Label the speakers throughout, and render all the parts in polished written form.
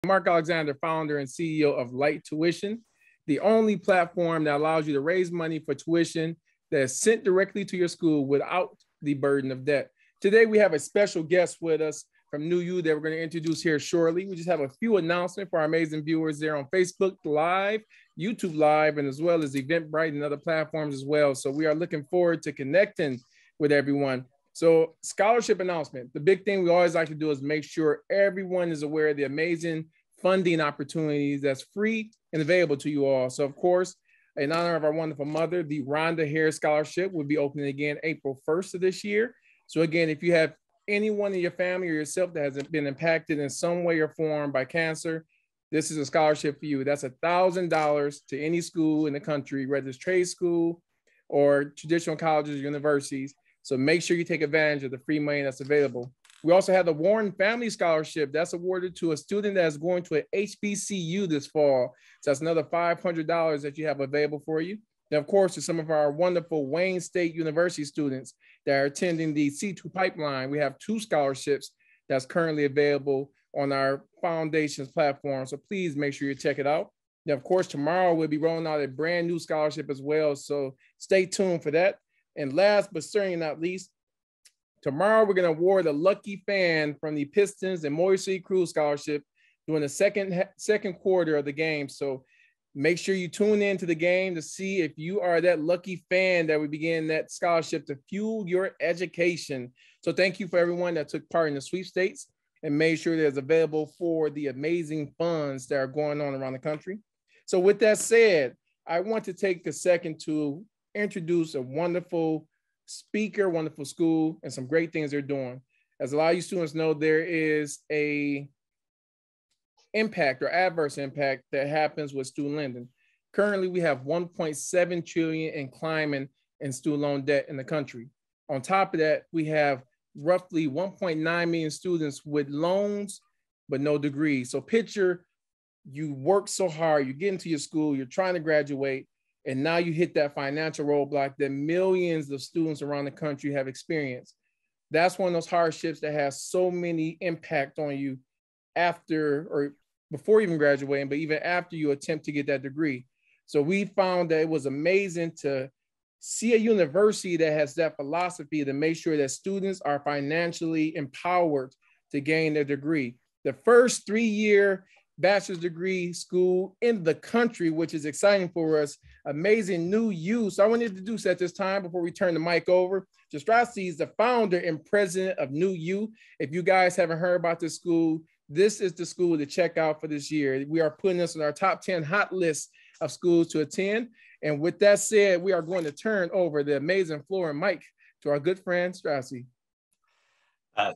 Speaker 1: Mark Alexander, founder and CEO of Light Tuition, the only platform that allows you to raise money for tuition that is sent directly to your school without the burden of debt. Today, we have a special guest with us from New U that we're going to introduce here shortly. We just have a few announcements for our amazing viewers there on Facebook Live, YouTube Live, and as well as Eventbrite and other platforms as well. So we are looking forward to connecting with everyone. So scholarship announcement, the big thing we always like to do is make sure everyone is aware of the amazing funding opportunities that's free and available to you all. So of course, in honor of our wonderful mother, the Rhonda Harris Scholarship will be opening again April 1st of this year. So again, if you have anyone in your family or yourself that has been impacted in some way or form by cancer, this is a scholarship for you. That's $1,000 to any school in the country, whether it's trade school or traditional colleges or universities. So make sure you take advantage of the free money that's available. We also have the Warren Family Scholarship that's awarded to a student that's going to an HBCU this fall. So that's another $500 that you have available for you. And of course, to some of our wonderful Wayne State University students that are attending the C2 pipeline, we have 2 scholarships that's currently available on our foundation's platform. So please make sure you check it out. Now, of course, tomorrow we'll be rolling out a brand new scholarship as well. So stay tuned for that. And last but certainly not least, tomorrow we're going to award a lucky fan from the Pistons and Motor City Cruise Scholarship during the second quarter of the game. So make sure you tune in to the game to see if you are that lucky fan that we begin that scholarship to fuel your education. So thank you for everyone that took part in the sweepstakes and made sure that it's available for the amazing funds that are going on around the country. So with that said, I want to take a second to introduce a wonderful speaker, wonderful school, and some great things they're doing. As a lot of you students know, there is a impact or adverse impact that happens with student lending. Currently, we have 1.7 trillion in climbing in student loan debt in the country. On top of that, we have roughly 1.9 million students with loans, but no degrees. So picture you work so hard, you get into your school, you're trying to graduate, and now you hit that financial roadblock that millions of students around the country have experienced. That's one of those hardships that has so many impact on you after or before even graduating, but even after you attempt to get that degree. So we found that it was amazing to see a university that has that philosophy to make sure that students are financially empowered to gain their degree. The first 3-year bachelor's degree school in the country, which is exciting for us. Amazing New U. So I want to introduce at this time before we turn the mic over. Jastrasi is the founder and president of New U. If you guys haven't heard about this school, this is the school to check out for this year. We are putting this on our top 10 hot list of schools to attend. And with that said, we are going to turn over the amazing floor and mic to our good friend, Strassi.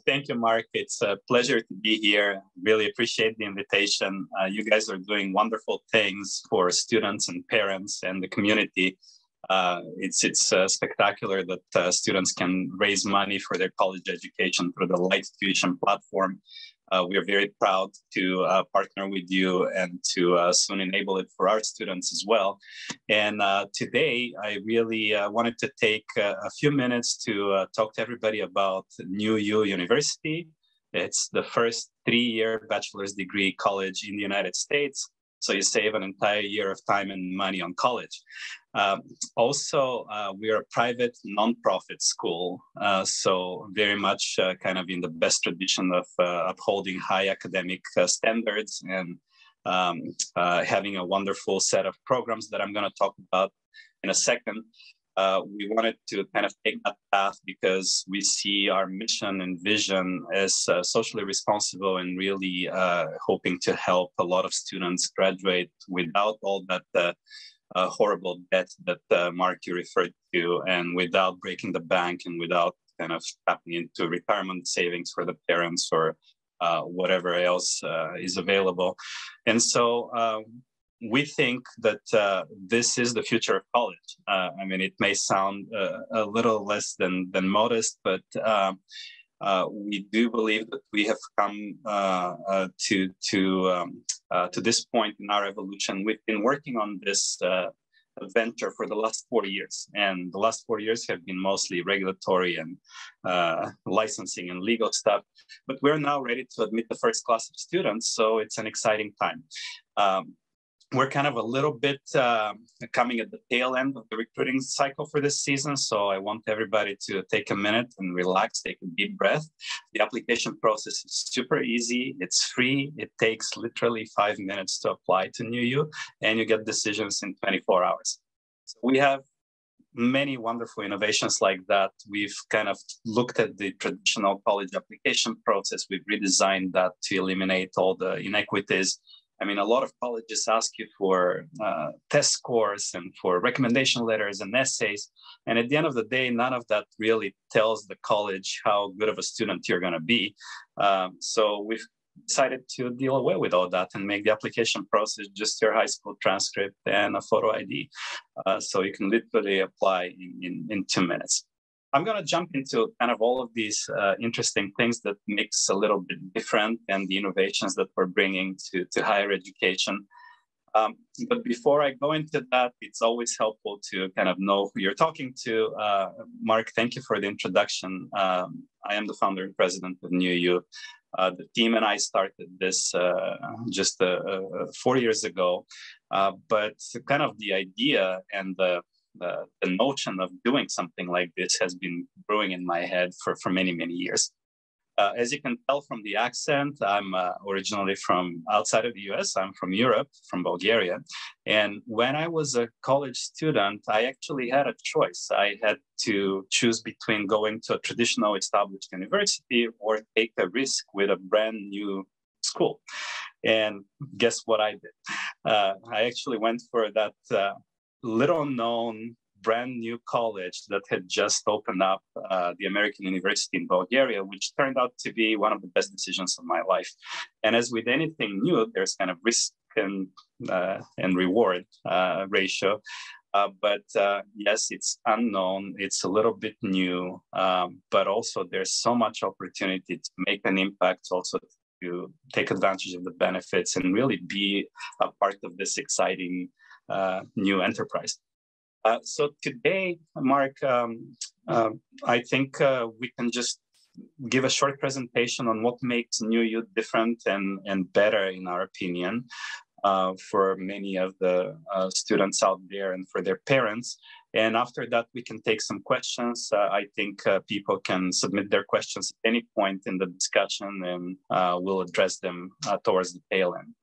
Speaker 2: Thank you, Mark. It's a pleasure to be here. Really appreciate the invitation. You guys are doing wonderful things for students and parents and the community. It's spectacular that students can raise money for their college education through the Light Tuition platform. We are very proud to partner with you and to soon enable it for our students as well. And today, I really wanted to take a few minutes to talk to everybody about New U University. It's the first 3-year bachelor's degree college in the United States. So you save an entire year of time and money on college. Also, we are a private nonprofit school, so very much kind of in the best tradition of upholding high academic standards and having a wonderful set of programs that I'm going to talk about in a second. We wanted to kind of take that path because we see our mission and vision as socially responsible and really hoping to help a lot of students graduate without all that horrible debt that Mark you referred to, and without breaking the bank and without kind of tapping into retirement savings for the parents or whatever else is available. And so we think that this is the future of college. I mean, it may sound a little less than modest, but we do believe that we have come to this point in our evolution. We've been working on this adventure for the last 4 years. And the last 4 years have been mostly regulatory and licensing and legal stuff. But we're now ready to admit the first class of students. So it's an exciting time. We're kind of a little bit coming at the tail end of the recruiting cycle for this season. So I want everybody to take a minute and relax, take a deep breath. The application process is super easy. It's free. It takes literally 5 minutes to apply to NUU, and you get decisions in 24 hours. So we have many wonderful innovations like that. We've kind of looked at the traditional college application process. We've redesigned that to eliminate all the inequities. I mean, a lot of colleges ask you for test scores and for recommendation letters and essays. And at the end of the day, none of that really tells the college how good of a student you're going to be. So we've decided to deal away with all that and make the application process just your high school transcript and a photo ID. So you can literally apply in 2 minutes. I'm going to jump into kind of all of these interesting things that makes a little bit different and the innovations that we're bringing to higher education. But before I go into that, it's always helpful to kind of know who you're talking to. Mark, thank you for the introduction. I am the founder and president of NUU. The team and I started this just 4 years ago. But kind of the idea and the notion of doing something like this has been brewing in my head for many, many years. As you can tell from the accent, I'm originally from outside of the US. I'm from Europe, from Bulgaria. And when I was a college student, I actually had a choice. I had to choose between going to a traditional established university or take a risk with a brand new school. And guess what I did? I actually went for that little known brand new college that had just opened up, the American University in Bulgaria, which turned out to be one of the best decisions of my life. And as with anything new, there's kind of risk and reward ratio. But yes, it's unknown. It's a little bit new, but also there's so much opportunity to make an impact, also to take advantage of the benefits and really be a part of this exciting new enterprise. So today, Mark, I think we can just give a short presentation on what makes NUU different and better, in our opinion, for many of the students out there and for their parents. And after that, we can take some questions. I think people can submit their questions at any point in the discussion, and we'll address them towards the tail end.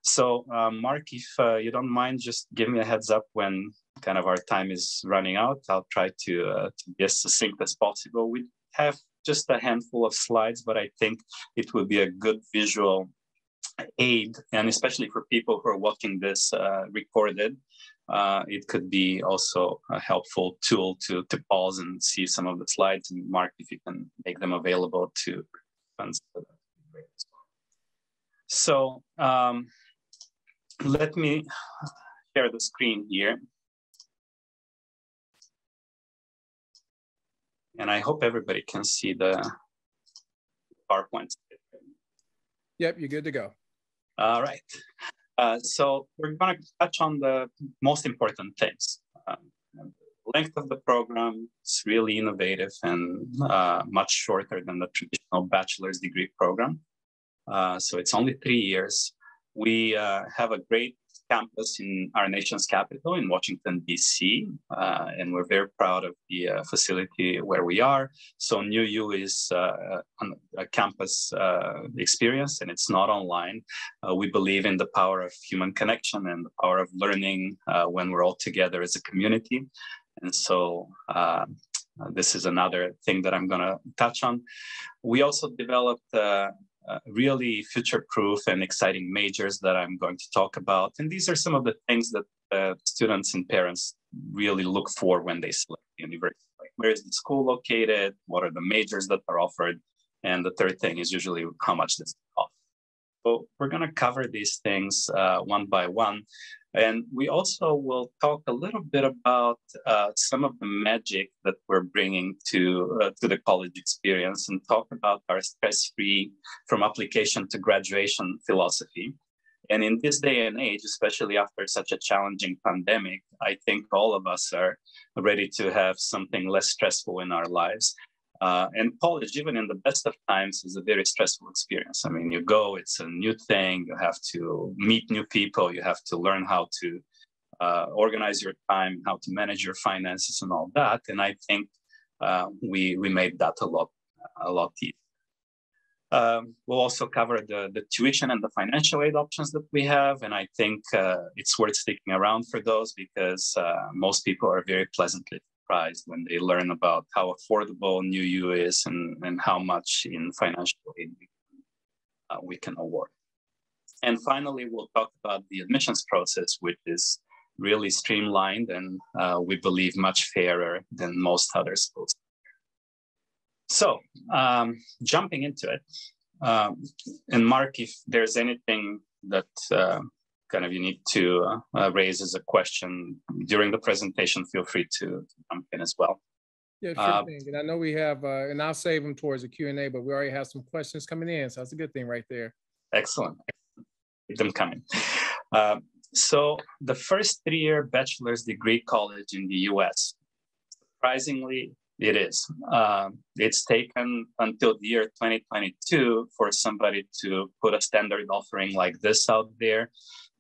Speaker 2: So, Mark, if you don't mind, just give me a heads up when kind of our time is running out. I'll try to be as succinct as possible. We have just a handful of slides, but I think it will be a good visual aid, and especially for people who are watching this recorded, it could be also a helpful tool to pause and see some of the slides. And Mark, if you can make them available to participants, that would be great as well. So let me share the screen here. And I hope everybody can see the PowerPoint.
Speaker 1: Yep, you're good to go.
Speaker 2: All right. So we're going to touch on the most important things. The length of the program is really innovative and much shorter than the traditional bachelor's degree program. So it's only 3 years. We have a great campus in our nation's capital in Washington, D.C., and we're very proud of the facility where we are. So NUU is a campus experience, and it's not online. We believe in the power of human connection and the power of learning when we're all together as a community. And so this is another thing that I'm going to touch on. We also developed really future-proof and exciting majors that I'm going to talk about. And these are some of the things that students and parents really look for when they select the university. Like, where is the school located? What are the majors that are offered? And the third thing is usually how much this costs. So we're going to cover these things one by one. And we also will talk a little bit about some of the magic that we're bringing to the college experience, and talk about our stress-free from application to graduation philosophy. And in this day and age, especially after such a challenging pandemic, I think all of us are ready to have something less stressful in our lives. And college, even in the best of times, is a very stressful experience. I mean, you go, it's a new thing, you have to meet new people, you have to learn how to organize your time, how to manage your finances and all that. And I think we made that a lot easier. We'll also cover the tuition and the financial aid options that we have. And I think it's worth sticking around for those because most people are very pleasantly surprised when they learn about how affordable New U is and how much in financial aid we can award. And finally, we'll talk about the admissions process, which is really streamlined and we believe much fairer than most other schools. So jumping into it, and Mark, if there's anything that kind of you need to raise as a question during the presentation, feel free to jump in as well.
Speaker 1: Yeah, sure thing. And I know we have, and I'll save them towards the Q&A, but we already have some questions coming in. So that's a good thing right there.
Speaker 2: Excellent. Keep them coming. So the first 3-year bachelor's degree college in the US, surprisingly, it is. It's taken until the year 2022 for somebody to put a standard offering like this out there.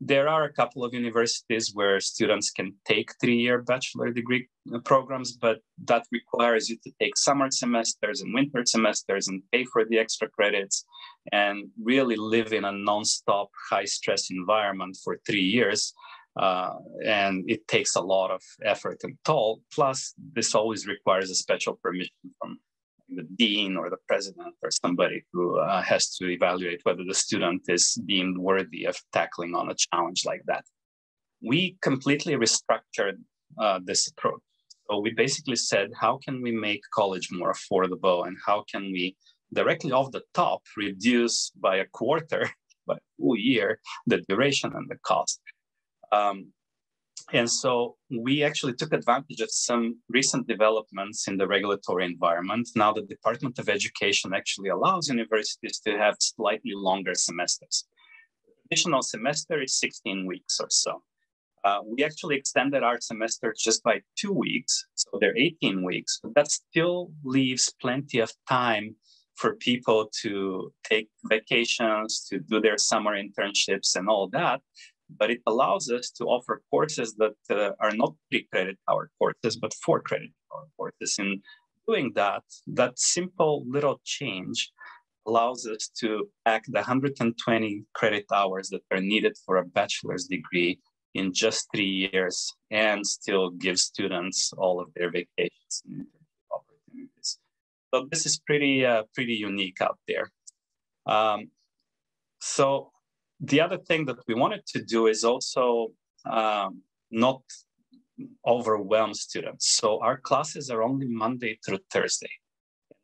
Speaker 2: There are a couple of universities where students can take 3-year bachelor degree programs, but that requires you to take summer semesters and winter semesters and pay for the extra credits and really live in a nonstop high-stress environment for 3 years. And it takes a lot of effort and toll. Plus, this always requires a special permission from the dean or the president or somebody who has to evaluate whether the student is deemed worthy of tackling on a challenge like that. We completely restructured this approach. So we basically said, how can we make college more affordable and how can we directly off the top reduce by a quarter, by a full year, the duration and the cost? And so we actually took advantage of some recent developments in the regulatory environment. Now the Department of Education actually allows universities to have slightly longer semesters. The traditional semester is 16 weeks or so. We actually extended our semester just by 2 weeks, so they're 18 weeks. But that still leaves plenty of time for people to take vacations, to do their summer internships and all that. But it allows us to offer courses that are not 3 credit hour courses, but 4 credit hour courses. In doing that, that simple little change allows us to pack the 120 credit hours that are needed for a bachelor's degree in just 3 years and still give students all of their vacations and internship opportunities. So this is pretty unique out there. So the other thing that we wanted to do is also not overwhelm students. So our classes are only Monday through Thursday.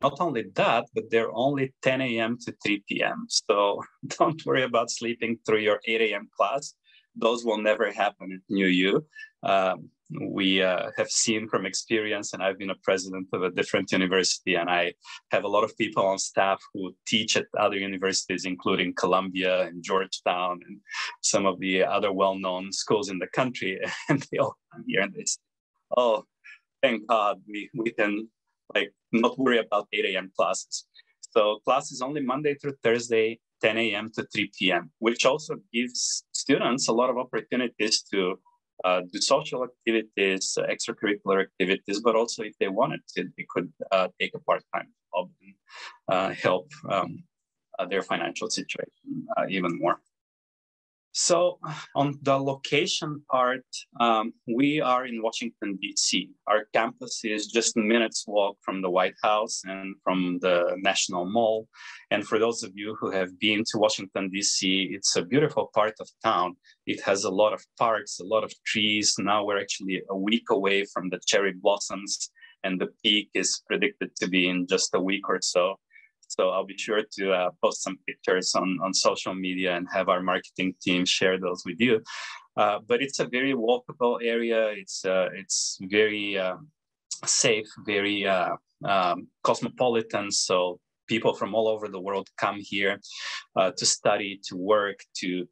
Speaker 2: Not only that, but they're only 10 a.m. to 3 p.m. So don't worry about sleeping through your 8 a.m. class. Those will never happen at New U. We have seen from experience, and I've been a president of a different university, and I have a lot of people on staff who teach at other universities, including Columbia and Georgetown and some of the other well-known schools in the country. And they all come here and they say, oh, thank God we can not worry about 8 a.m. classes. So class is only Monday through Thursday, 10 a.m. to 3 p.m., which also gives students a lot of opportunities to do social activities, extracurricular activities, but also if they wanted to, they could take a part-time job and help their financial situation even more. So on the location part, we are in Washington, D.C. Our campus is just a minute's walk from the White House and from the National Mall. And for those of you who have been to Washington, D.C., it's a beautiful part of town. It has a lot of parks, a lot of trees. Now we're actually a week away from the cherry blossoms, and the peak is predicted to be in just a week or so. So I'll be sure to post some pictures on social media and have our marketing team share those with you. But it's a very walkable area. It's very safe, very cosmopolitan. So people from all over the world come here to study, to work, to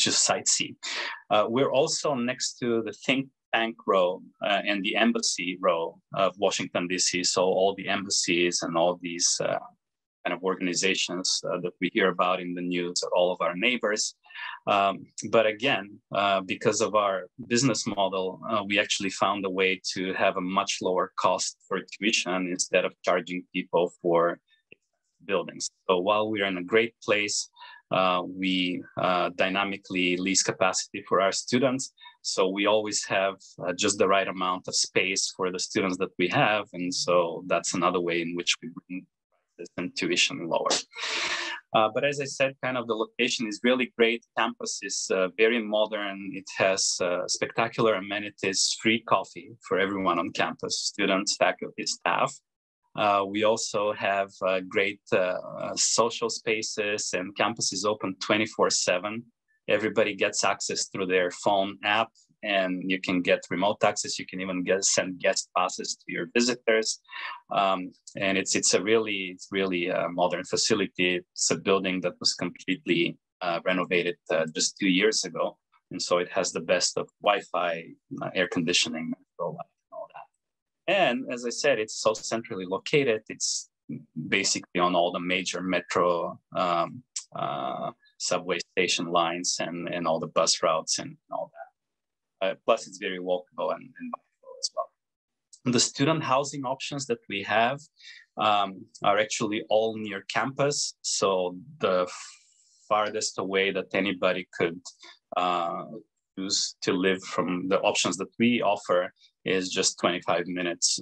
Speaker 2: just sightsee. We're also next to the think tank row and the embassy row of Washington, D.C. So all the embassies and all these kind of organizations that we hear about in the news are all of our neighbors. But again, because of our business model, we actually found a way to have a much lower cost for tuition instead of charging people for buildings. So while we're in a great place, we dynamically lease capacity for our students. So we always have just the right amount of space for the students that we have. And so that's another way in which we bring prices and tuition lower. But as I said, kind of the location is really great. Campus is very modern. It has spectacular amenities, free coffee for everyone on campus, students, faculty, staff. We also have great social spaces, and campus is open 24/7. Everybody gets access through their phone app, and you can get remote access. You can even send guest passes to your visitors. And it's a really modern facility. It's a building that was completely renovated just 2 years ago. And so it has the best of Wi-Fi, air conditioning, and all that. And as I said, it's so centrally located. It's basically on all the major metro subway station lines and all the bus routes and all that. Plus, it's very walkable and bikeable as well. The student housing options that we have are actually all near campus. So the farthest away that anybody could choose to live from the options that we offer is just 25 minutes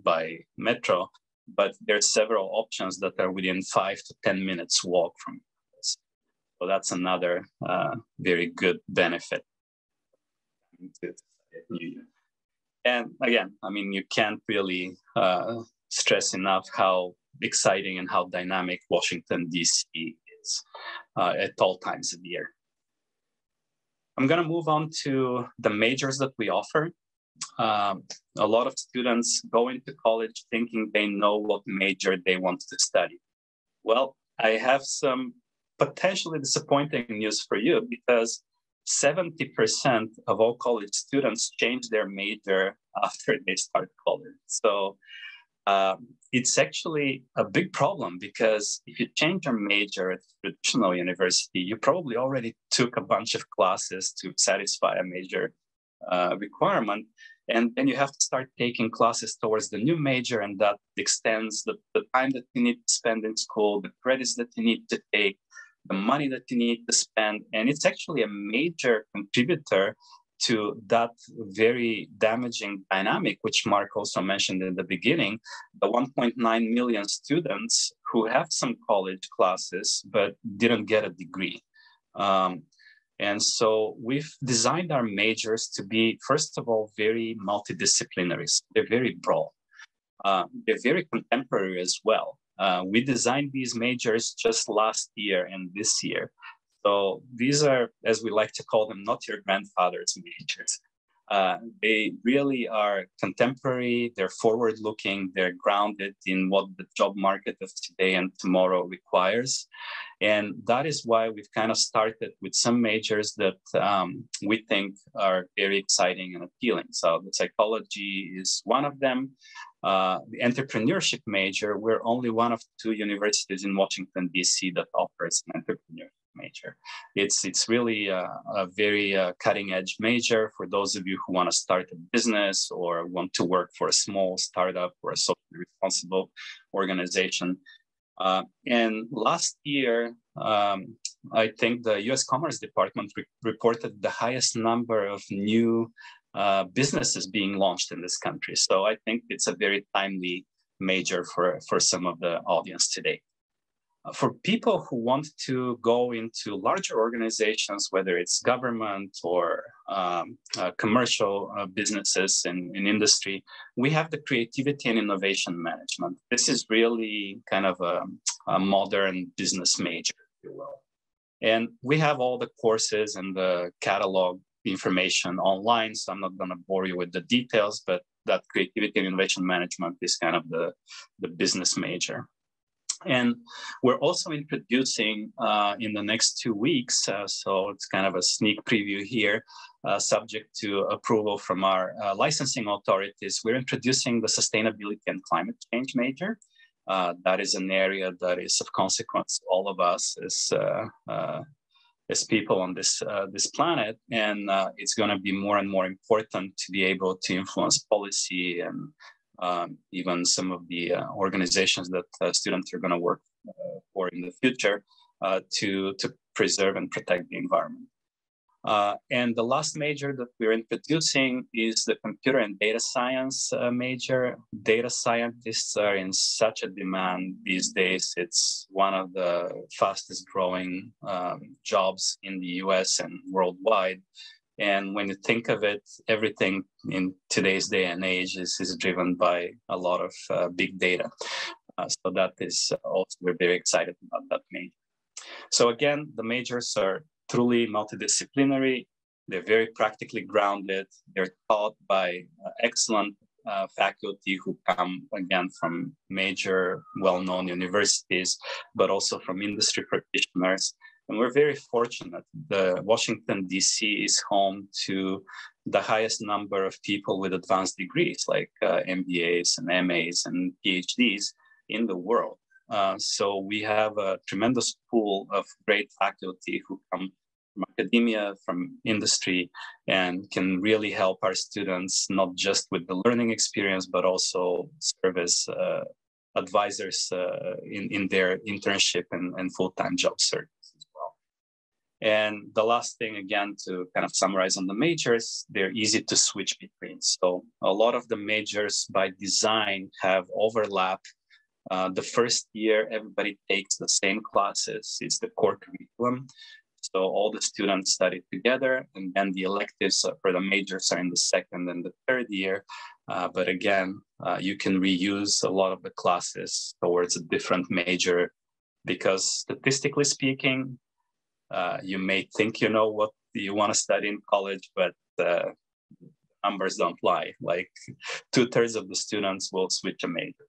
Speaker 2: by metro. But there are several options that are within 5 to 10 minutes walk from campus. So that's another very good benefit. And again, I mean, you can't really stress enough how exciting and how dynamic Washington, D.C. is at all times of year. I'm going to move on to the majors that we offer. A lot of students go into college thinking they know what major they want to study. Well, I have some potentially disappointing news for you, because 70% of all college students change their major after they start college. So it's actually a big problem, because if you change your major at traditional university, you probably already took a bunch of classes to satisfy a major requirement. And then you have to start taking classes towards the new major, and that extends the time that you need to spend in school, the credits that you need to take, the money that you need to spend. And it's actually a major contributor to that very damaging dynamic, which Mark also mentioned in the beginning, the 1.9 million students who have some college classes but didn't get a degree. And so we've designed our majors to be, first of all, very multidisciplinary. So they're very broad. They're very contemporary as well. We designed these majors just last year and this year. So these are, as we like to call them, not your grandfather's majors. They really are contemporary, they're forward-looking, they're grounded in what the job market of today and tomorrow requires. And that is why we've kind of started with some majors that we think are very exciting and appealing. So the psychology is one of them. The entrepreneurship major, we're only one of 2 universities in Washington, D.C. that offers an entrepreneurship major. It's really a very cutting edge major for those of you who want to start a business or want to work for a small startup or a socially responsible organization. And last year, I think the U.S. Commerce Department reported the highest number of new businesses being launched in this country. So I think it's a very timely major for some of the audience today. For people who want to go into larger organizations, whether it's government or commercial businesses in industry, we have the creativity and innovation management. This is really kind of a modern business major, if you will. And we have all the courses and the catalog information online, so I'm not going to bore you with the details, but that creativity and innovation management is kind of the business major. And we're also introducing in the next 2 weeks, so it's kind of a sneak preview here, subject to approval from our licensing authorities, we're introducing the sustainability and climate change major. That is an area that is of consequence to all of us as people on this planet, and it's going to be more and more important to be able to influence policy and even some of the organizations that students are going to work for in the future to preserve and protect the environment. And the last major that we're introducing is the computer and data science major. Data scientists are in such a demand these days. It's one of the fastest growing jobs in the US and worldwide. And when you think of it, everything in today's day and age is driven by a lot of big data. So that is also, we're very excited about that major. So again, the majors are truly multidisciplinary. They're very practically grounded. They're taught by excellent faculty who come, again, from major well-known universities, but also from industry practitioners. And we're very fortunate. The Washington, D.C. is home to the highest number of people with advanced degrees, like MBAs and MAs and PhDs in the world. So we have a tremendous pool of great faculty who come from academia, from industry, and can really help our students, not just with the learning experience, but also serve as advisors in their internship and full-time job search as well. And the last thing, again, to kind of summarize on the majors, they're easy to switch between. So a lot of the majors by design have overlap. The first year, everybody takes the same classes. It's the core curriculum. So all the students study together, and then the electives for the majors are in the second and the third year. But again, you can reuse a lot of the classes towards a different major, because statistically speaking, you may think you know what you want to study in college, but numbers don't lie. Like 2/3 of the students will switch a major.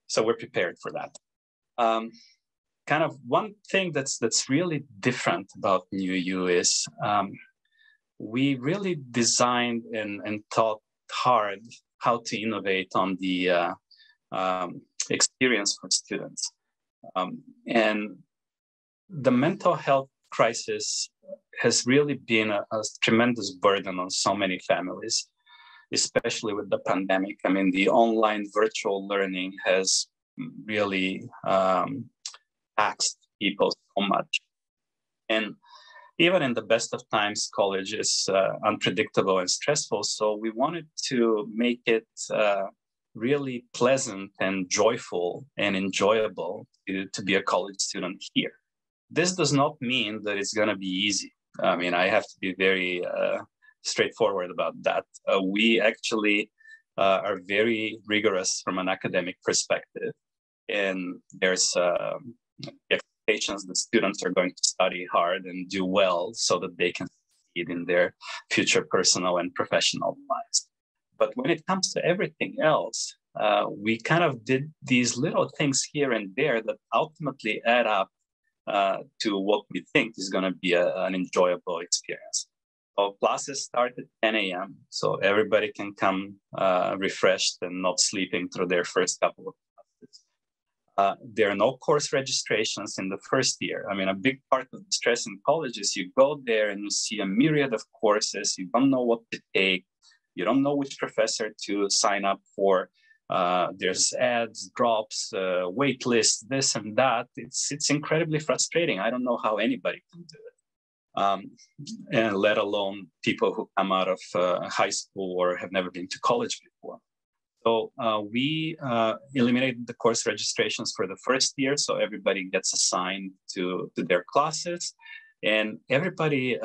Speaker 2: So we're prepared for that. Kind of one thing that's really different about New U is we really designed and thought hard how to innovate on the experience for students. And the mental health crisis has really been a tremendous burden on so many families, especially with the pandemic. I mean, the online virtual learning has really taxed people so much. And even in the best of times, college is unpredictable and stressful. So we wanted to make it really pleasant and joyful and enjoyable to be a college student here. This does not mean that it's going to be easy. I mean, I have to be very straightforward about that. We actually are very rigorous from an academic perspective. And there's expectations that students are going to study hard and do well so that they can succeed in their future personal and professional lives. But when it comes to everything else, we kind of did these little things here and there that ultimately add up to what we think is going to be an enjoyable experience. So classes start at 10 a.m. so everybody can come refreshed and not sleeping through their first couple of classes. There are no course registrations in the first year. I mean, a big part of the stress in college is you go there and you see a myriad of courses. You don't know what to take. You don't know which professor to sign up for. There's ads, drops, wait lists, this and that. It's incredibly frustrating. I don't know how anybody can do it. And let alone people who come out of high school or have never been to college before. So we eliminated the course registrations for the first year, so everybody gets assigned to their classes, and everybody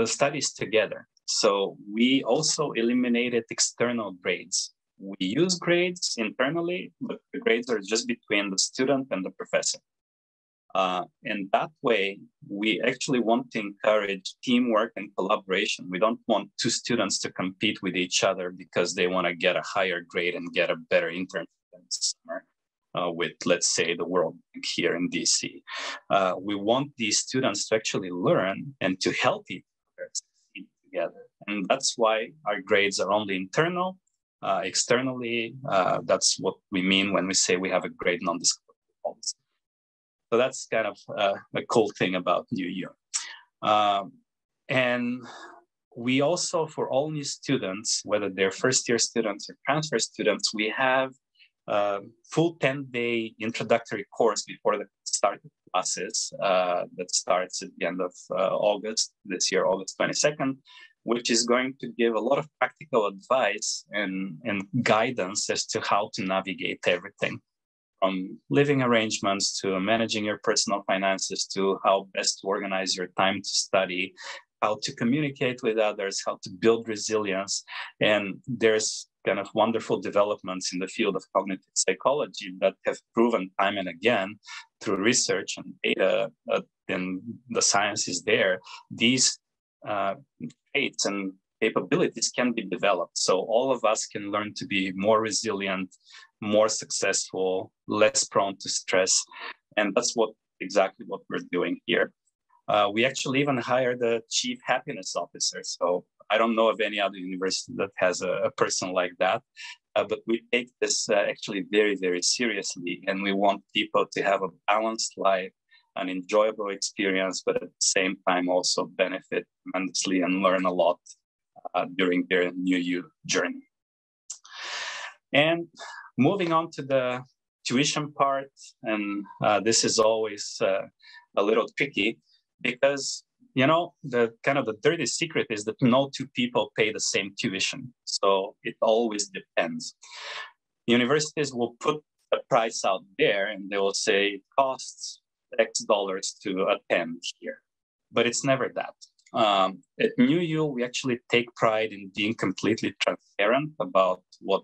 Speaker 2: studies together. So we also eliminated external grades. We use grades internally, but the grades are just between the student and the professor. And that way, we actually want to encourage teamwork and collaboration. We don't want two students to compete with each other because they want to get a higher grade and get a better internship in the summer with, let's say, the World Bank here in DC. We want these students to actually learn and to help each other succeed together. And that's why our grades are only internal. Externally, that's what we mean when we say we have a grade non-disclosure policy. So that's kind of a cool thing about UU. And we also, for all new students, whether they're first-year students or transfer students, we have a full 10-day introductory course before the start of classes that starts at the end of August, this year, August 22nd, which is going to give a lot of practical advice and guidance as to how to navigate everything, from living arrangements to managing your personal finances to how best to organize your time to study, how to communicate with others, how to build resilience. And there's kind of wonderful developments in the field of cognitive psychology that have proven time and again through research and data, and the science is there. These traits and capabilities can be developed. So all of us can learn to be more resilient, more successful, less prone to stress. And that's exactly what we're doing here. We actually even hired a chief happiness officer. So I don't know of any other university that has a person like that, but we take this actually very, very seriously. And we want people to have a balanced life, an enjoyable experience, but at the same time also benefit tremendously and learn a lot during their UU journey. And moving on to the tuition part, and this is always a little tricky because, you know, the kind of the dirty secret is that no two people pay the same tuition. So it always depends. Universities will put a price out there and they will say it costs X dollars to attend here, but it's never that. At NUU, we actually take pride in being completely transparent about what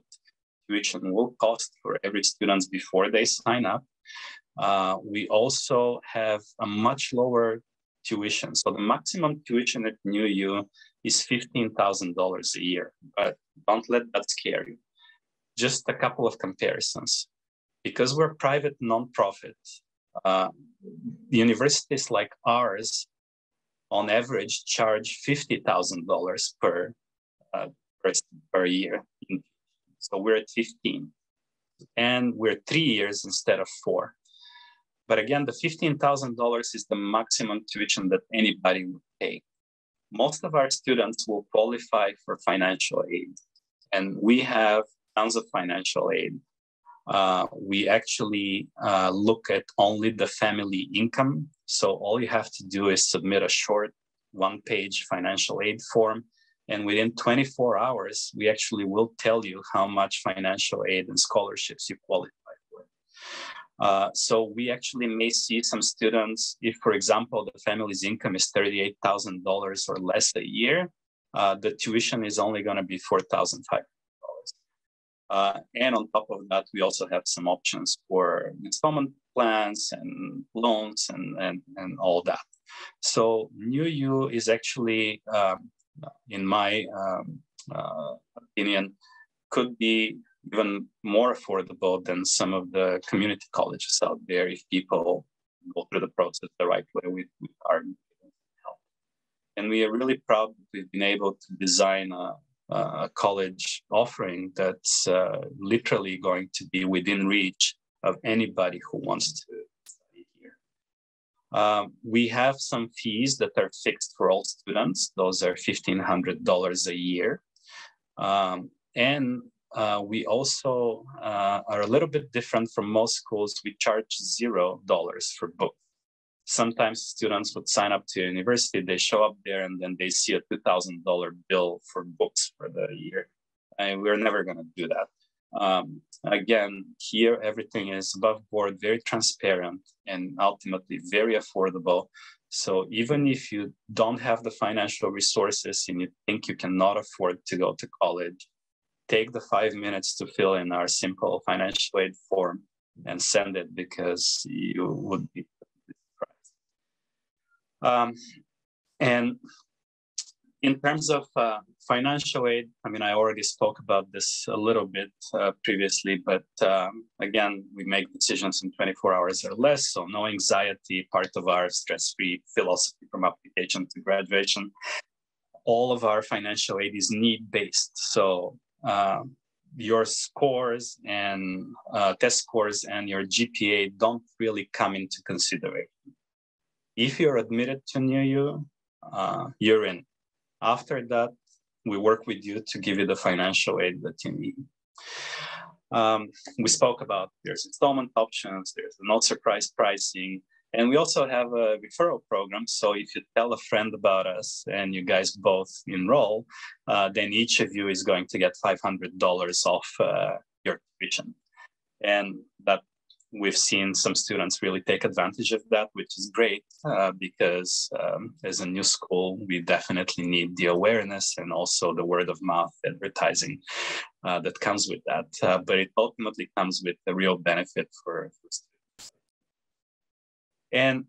Speaker 2: tuition will cost for every student before they sign up. We also have a much lower tuition. So the maximum tuition at NUU is $15,000 a year, but don't let that scare you. Just a couple of comparisons. Because we're private nonprofit, universities like ours, on average, charge $50,000 per year. So we're at 15, and we're 3 years instead of 4. But again, the $15,000 is the maximum tuition that anybody would pay. Most of our students will qualify for financial aid, and we have tons of financial aid. We actually look at only the family income. So all you have to do is submit a short one-page financial aid form. And within 24 hours, we actually will tell you how much financial aid and scholarships you qualify for. So we actually may see some students, if, for example, the family's income is $38,000 or less a year, the tuition is only going to be $4,500. And on top of that, we also have some options for installment plans and loans and all that. So NUU is actually, in my opinion, could be even more affordable than some of the community colleges out there if people go through the process the right way with our help. And we are really proud that we've been able to design a college offering that's literally going to be within reach of anybody who wants to study here. We have some fees that are fixed for all students. Those are $1,500 a year. And we also are a little bit different from most schools. We charge $0 for books. Sometimes students would sign up to a university, they show up there, and then they see a $2,000 bill for books for the year. And we're never going to do that. Again, here, everything is above board, very transparent, and ultimately very affordable. So even if you don't have the financial resources and you think you cannot afford to go to college, take the 5 minutes to fill in our simple financial aid form and send it, because you would be And in terms of financial aid, I mean, I already spoke about this a little bit previously, but again, we make decisions in 24 hours or less, so no anxiety, part of our stress-free philosophy from application to graduation. All of our financial aid is need-based, so your scores and test scores and your GPA don't really come into consideration. If you're admitted to NUU, you're in. After that, we work with you to give you the financial aid that you need. We spoke about there's installment options, there's no surprise pricing, and we also have a referral program. So if you tell a friend about us and you guys both enroll, then each of you is going to get $500 off your tuition. And that we've seen some students really take advantage of that, which is great because as a new school, we definitely need the awareness and also the word of mouth advertising that comes with that. But it ultimately comes with a real benefit for students. And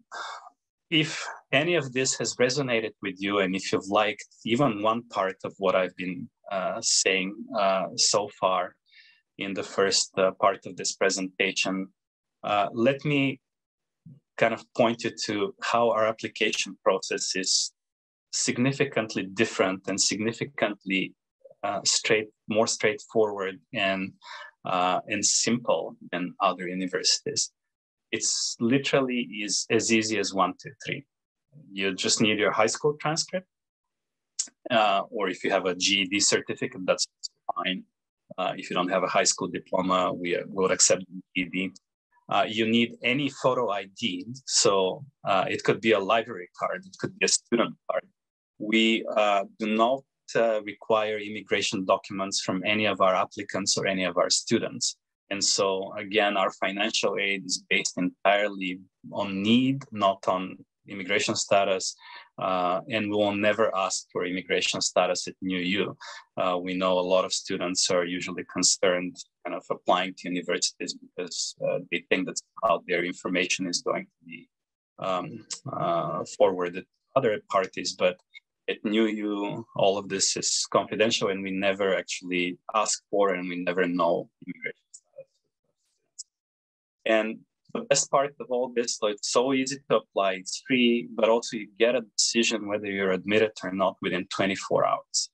Speaker 2: if any of this has resonated with you, and if you've liked even one part of what I've been saying so far in the first part of this presentation, let me kind of point you to how our application process is significantly different and significantly more straightforward and simple than other universities. It's literally is as easy as 1, 2, 3. You just need your high school transcript, or if you have a GED certificate, that's fine. If you don't have a high school diploma, we would accept GED. You need any photo ID. So it could be a library card, it could be a student card. We do not require immigration documents from any of our applicants or any of our students. And so again, our financial aid is based entirely on need, not on immigration status. And we will never ask for immigration status at NUU. We know a lot of students are usually concerned kind of applying to universities because they think that's how their information is going to be forwarded to other parties. But at NUU, all of this is confidential and we never actually ask for and we never know immigration status. And the best part of all this, so it's so easy to apply, it's free, but also you get a decision whether you're admitted or not within 24 hours.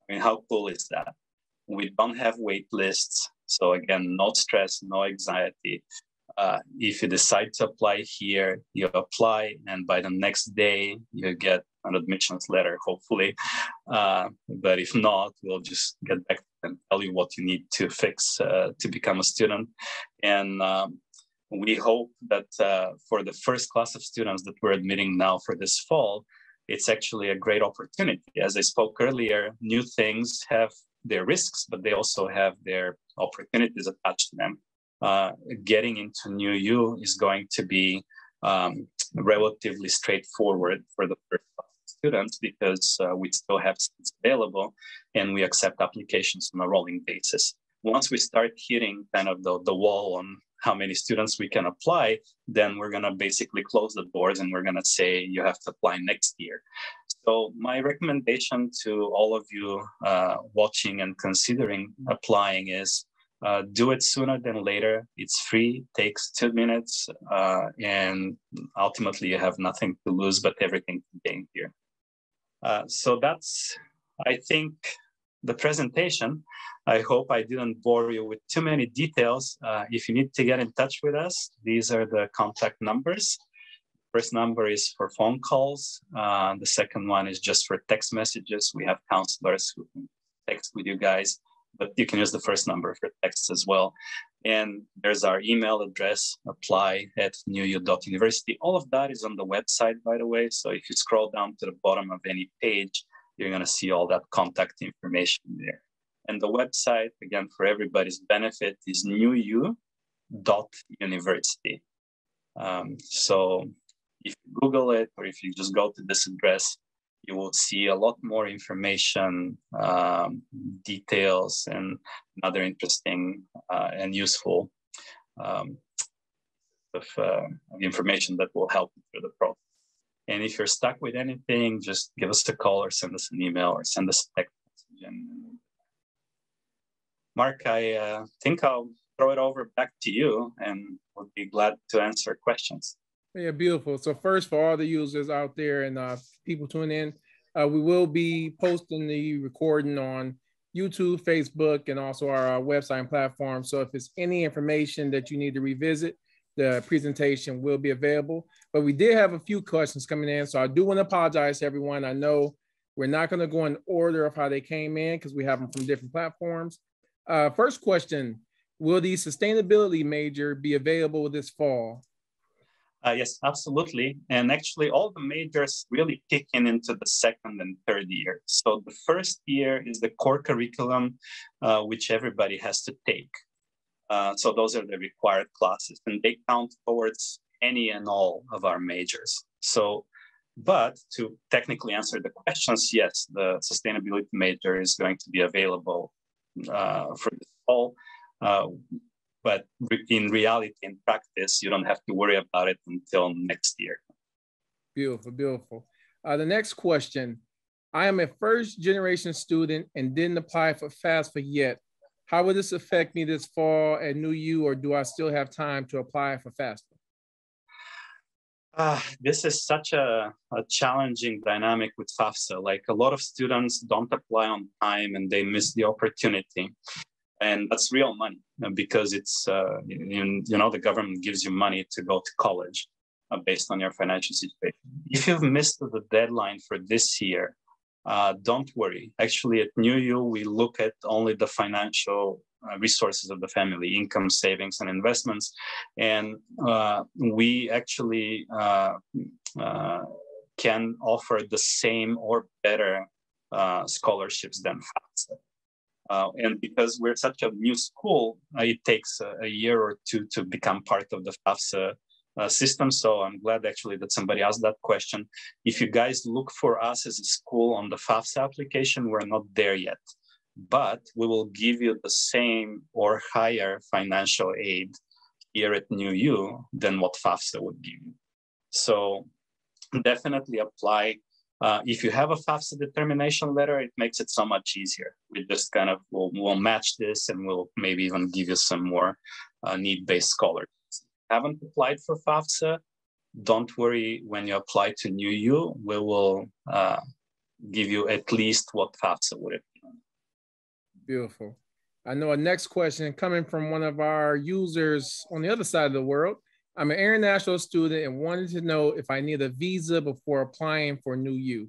Speaker 2: I mean, how cool is that? We don't have wait lists. So again, no stress, no anxiety. If you decide to apply here, you apply, and by the next day, you get an admissions letter, hopefully. But if not, we'll just get back and tell you what you need to fix to become a student. And we hope that for the first class of students that we're admitting now for this fall, it's actually a great opportunity. As I spoke earlier, new things have their risks, but they also have their opportunities attached to them. Getting into NUU is going to be relatively straightforward for the first class of students because we still have seats available and we accept applications on a rolling basis. Once we start hitting kind of the wall on how many students we can apply, then we're going to basically close the doors and we're going to say you have to apply next year. So my recommendation to all of you watching and considering applying is do it sooner than later. It's free, takes 2 minutes, and ultimately you have nothing to lose but everything to gain here. So that's, I think, the presentation. I hope I didn't bore you with too many details. If you need to get in touch with us, these are the contact numbers. First number is for phone calls. The second one is just for text messages. We have counselors who can text with you guys, but you can use the first number for texts as well. And there's our email address, apply@nuu.university. All of that is on the website, by the way. So if you scroll down to the bottom of any page, you're going to see all that contact information there. And the website, again, for everybody's benefit, is nuu.university. So if you Google it, or if you just go to this address, you will see a lot more information, details, and other interesting and useful of information that will help you through the process. And if you're stuck with anything, just give us a call or send us an email or send us a text message. Mark, I think I'll throw it over back to you and we'll be glad to answer questions.
Speaker 1: Yeah, beautiful. So first, for all the users out there and people tuning in, we will be posting the recording on YouTube, Facebook, and also our website and platform. So if there's any information that you need to revisit, the presentation will be available. But we did have a few questions coming in. So I do want to apologize to everyone. I know we're not going to go in order of how they came in because we have them from different platforms. First question, will the sustainability major be available this fall?
Speaker 2: Yes, absolutely. And actually, all the majors really kick in into the second and third year. So the first year is the core curriculum, which everybody has to take. So those are the required classes, and they count towards any and all of our majors. So, but to technically answer the questions, yes, the sustainability major is going to be available for this fall. But in reality, in practice, you don't have to worry about it until next year.
Speaker 1: Beautiful, beautiful. The next question, I am a first generation student and didn't apply for FAFSA yet. How will this affect me this fall at New U, or do I still have time to apply for FAFSA?
Speaker 2: This is such a challenging dynamic with FAFSA. Like a lot of students don't apply on time and they miss the opportunity. And that's real money because it's, the government gives you money to go to college based on your financial situation. If you've missed the deadline for this year, don't worry. Actually, at New U, we look at only the financial resources of the family, income, savings, and investments. And we actually can offer the same or better scholarships than FAFSA. And because we're such a new school, it takes a year or two to become part of the FAFSA system. So I'm glad actually that somebody asked that question. If you guys look for us as a school on the FAFSA application, we're not there yet, but we will give you the same or higher financial aid here at New U than what FAFSA would give you. So definitely apply. If you have a FAFSA determination letter, it makes it so much easier. We just kind of we'll match this and we'll maybe even give you some more need-based scholarships. If you haven't applied for FAFSA, don't worry. When you apply to New U, we will give you at least what FAFSA would have given.
Speaker 1: Beautiful. I know a next question coming from one of our users on the other side of the world. I'm an international student and wanted to know if I need a visa before applying for New U.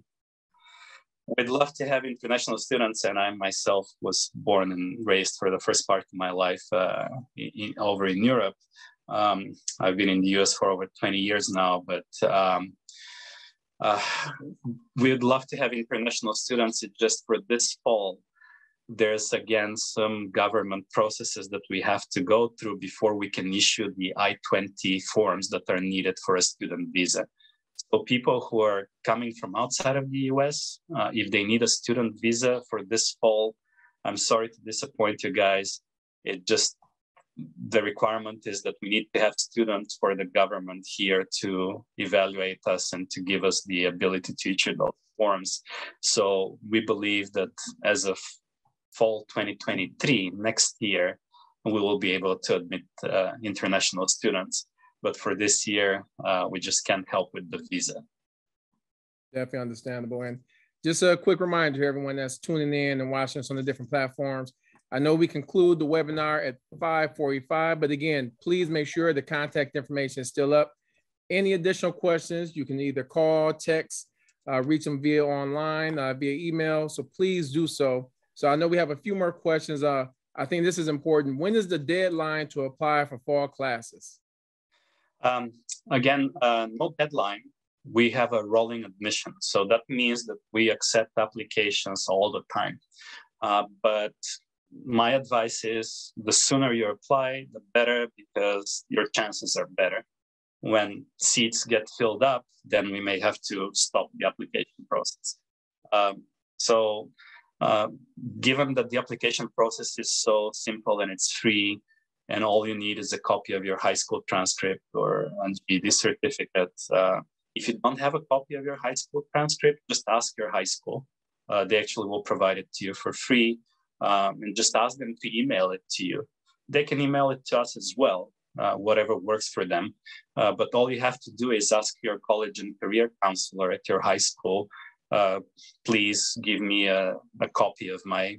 Speaker 2: We'd love to have international students, and I myself was born and raised for the first part of my life over in Europe. I've been in the US for over 20 years now, but we'd love to have international students. It's just for this fall, there's again some government processes that we have to go through before we can issue the I-20 forms that are needed for a student visa. So people who are coming from outside of the US, if they need a student visa for this fall, I'm sorry to disappoint you guys. The requirement is that we need to have students for the government here to evaluate us and to give us the ability to issue those forms. So we believe that as of fall 2023, next year, we will be able to admit international students. But for this year, we just can't help with the visa.
Speaker 1: Definitely understandable. And just a quick reminder to everyone that's tuning in and watching us on the different platforms. I know we conclude the webinar at 5:45, but again, please make sure the contact information is still up. Any additional questions, you can either call, text, reach them via online, via email. So please do so. So I know we have a few more questions. I think this is important. When is the deadline to apply for fall classes?
Speaker 2: Again, no deadline. We have a rolling admission. So that means that we accept applications all the time. But my advice is the sooner you apply, the better, because your chances are better. When seats get filled up, then we may have to stop the application process. Given that the application process is so simple and it's free, and all you need is a copy of your high school transcript or a GED certificate, If you don't have a copy of your high school transcript, just ask your high school. They actually will provide it to you for free, and just ask them to email it to you. They can email it to us as well, whatever works for them. But all you have to do is ask your college and career counselor at your high school, please give me a copy of my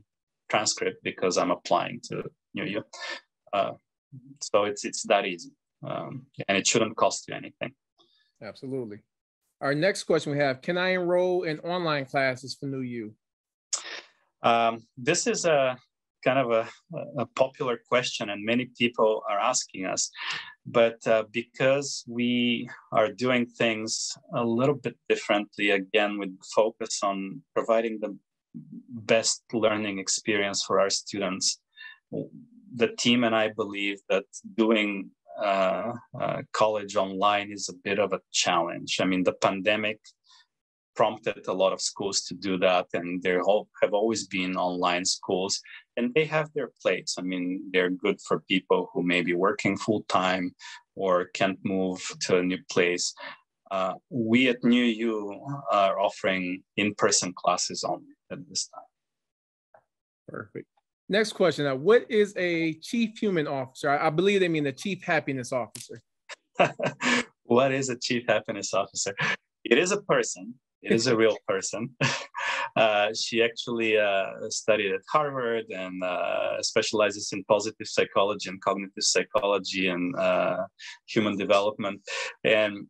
Speaker 2: transcript because I'm applying to NUU. So it's that easy, and it shouldn't cost you anything.
Speaker 1: Absolutely. Our next question we have, can I enroll in online classes for NUU?
Speaker 2: This is a kind of a popular question, and many people are asking us. But because we are doing things a little bit differently, again, with focus on providing the best learning experience for our students, the team and I believe that doing college online is a bit of a challenge. I mean, the pandemic prompted a lot of schools to do that, and there have always been online schools, and they have their place. I mean, they're good for people who may be working full-time or can't move to a new place. We at NUU are offering in-person classes only at this time.
Speaker 1: Perfect. Next question. Now, what is a chief human officer? I believe they mean the chief happiness officer.
Speaker 2: What is a chief happiness officer? It is a person. It is a real person. She actually studied at Harvard and specializes in positive psychology and cognitive psychology and human development. And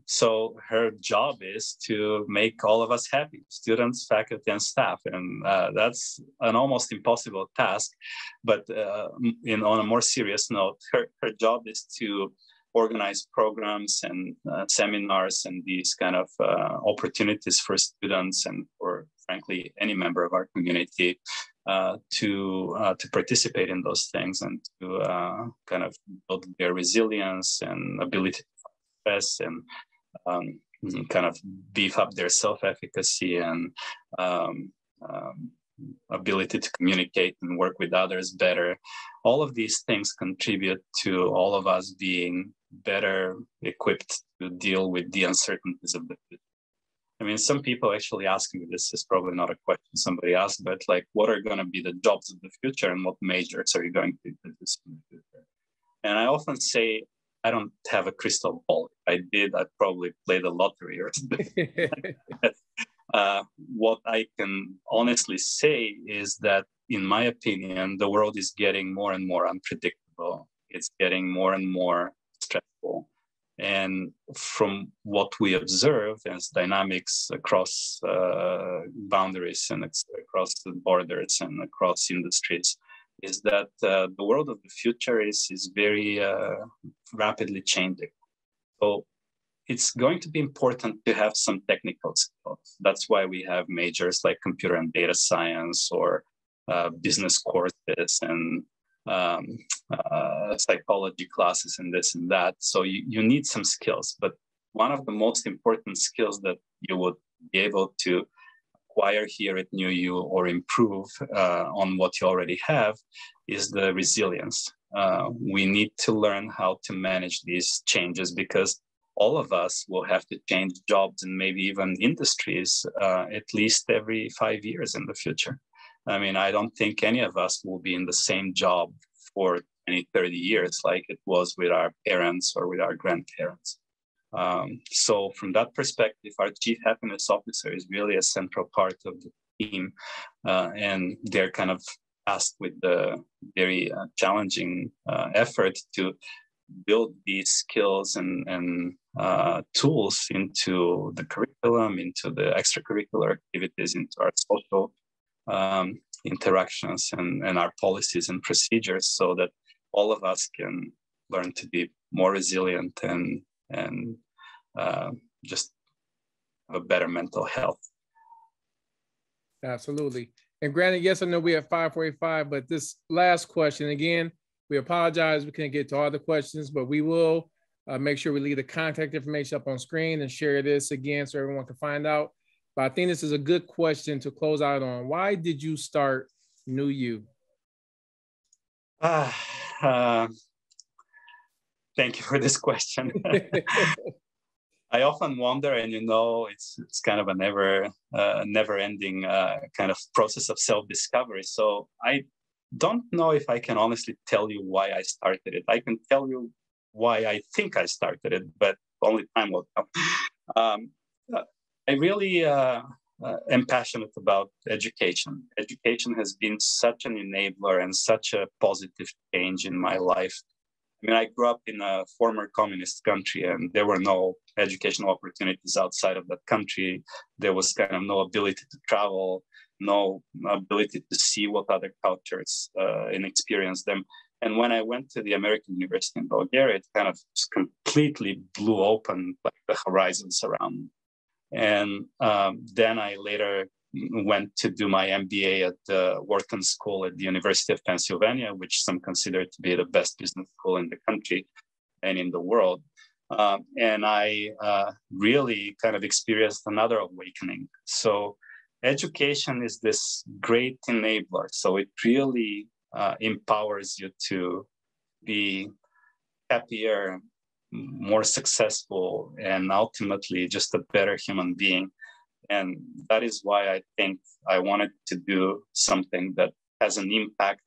Speaker 2: so her job is to make all of us happy, students, faculty, and staff. And that's an almost impossible task. But on a more serious note, her job is to organize programs and seminars and these kind of opportunities for students and for, frankly, any member of our community to participate in those things and to kind of build their resilience and ability to stress and kind of beef up their self-efficacy and ability to communicate and work with others better. All of these things contribute to all of us being better equipped to deal with the uncertainties of the future. I mean, some people actually ask me, this is probably not a question somebody asked, but like, what are going to be the jobs of the future and what majors are you going to do this in the future? And I often say, I don't have a crystal ball. If I did, I'd probably play the lottery or something. What I can honestly say is that, in my opinion, the world is getting more and more unpredictable. It's getting more and more stressful. And from what we observe as dynamics across boundaries and across the borders and across industries, is that the world of the future is very rapidly changing. So it's going to be important to have some technical skills. That's why we have majors like computer and data science or business courses and psychology classes and this and that. So you need some skills. But one of the most important skills that you would be able to acquire here at NUU or improve on what you already have is the resilience. We need to learn how to manage these changes because all of us will have to change jobs and maybe even industries at least every 5 years in the future. I mean, I don't think any of us will be in the same job for 20, 30 years like it was with our parents or with our grandparents. So from that perspective, our Chief Happiness Officer is really a central part of the team. And they're kind of tasked with the very challenging effort to build these skills and tools into the curriculum, into the extracurricular activities, into our social interactions and our policies and procedures so that all of us can learn to be more resilient and just have a better mental health.
Speaker 1: Absolutely. And granted, yes, I know we have 5:45, but this last question, again, we apologize we couldn't get to all the questions, but we will make sure we leave the contact information up on screen and share this again so everyone can find out. But I think this is a good question to close out on. Why did you start NUU?
Speaker 2: Thank you for this question. I often wonder, and it's kind of a never-ending kind of process of self-discovery. So I don't know if I can honestly tell you why I started it. I can tell you why I think I started it, but only time will tell. I really am passionate about education. Education has been such an enabler and such a positive change in my life. I mean, I grew up in a former communist country, and there were no educational opportunities outside of that country. There was kind of no ability to travel, no ability to see what other cultures and experience them. And when I went to the American University in Bulgaria, it kind of just completely blew open like the horizons around me. And then I later went to do my MBA at the Wharton School at the University of Pennsylvania, which some consider to be the best business school in the country and in the world. And I really kind of experienced another awakening. So education is this great enabler. So it really empowers you to be happier, more successful, and ultimately just a better human being. And that is why I think I wanted to do something that has an impact.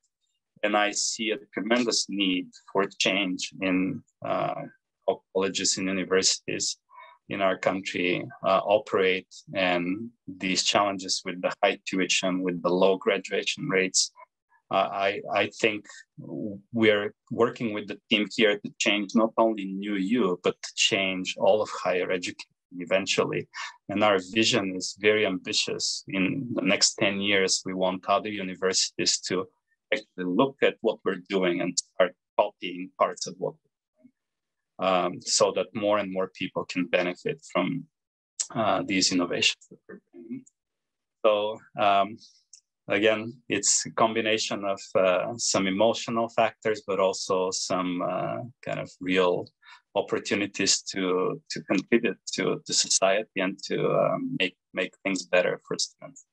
Speaker 2: And I see a tremendous need for change in how colleges and universities in our country operate, and these challenges with the high tuition, with the low graduation rates. I think we're working with the team here to change not only New U, but to change all of higher education eventually. And our vision is very ambitious. In the next 10 years, we want other universities to actually look at what we're doing and start copying parts of what we're doing, so that more and more people can benefit from these innovations that we're bringing. So again, it's a combination of some emotional factors, but also some kind of real opportunities to contribute to society and to make things better for students.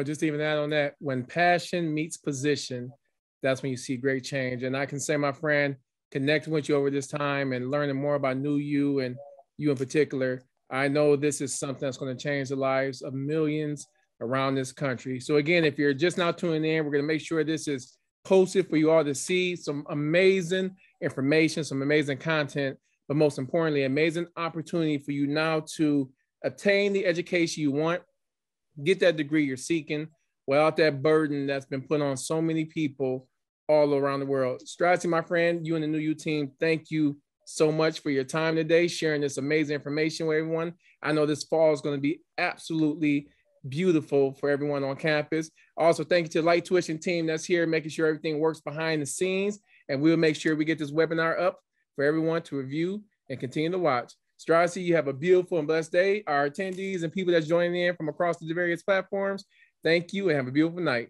Speaker 1: Just even add on that, when passion meets position, that's when you see great change. And I can say, my friend, connecting with you over this time and learning more about New You and you in particular, I know this is something that's going to change the lives of millions around this country. So again, if you're just now tuning in, we're going to make sure this is posted for you all to see some amazing information, some amazing content, but most importantly, amazing opportunity for you now to attain the education you want, get that degree you're seeking without that burden that's been put on so many people all around the world. Strassi, my friend, you and the New U team, thank you so much for your time today, sharing this amazing information with everyone. I know this fall is going to be absolutely beautiful for everyone on campus. Also, thank you to the Light Tuition team that's here, making sure everything works behind the scenes. And we'll make sure we get this webinar up for everyone to review and continue to watch. Strassi, you have a beautiful and blessed day. Our attendees and people that's joining in from across the various platforms, thank you and have a beautiful night.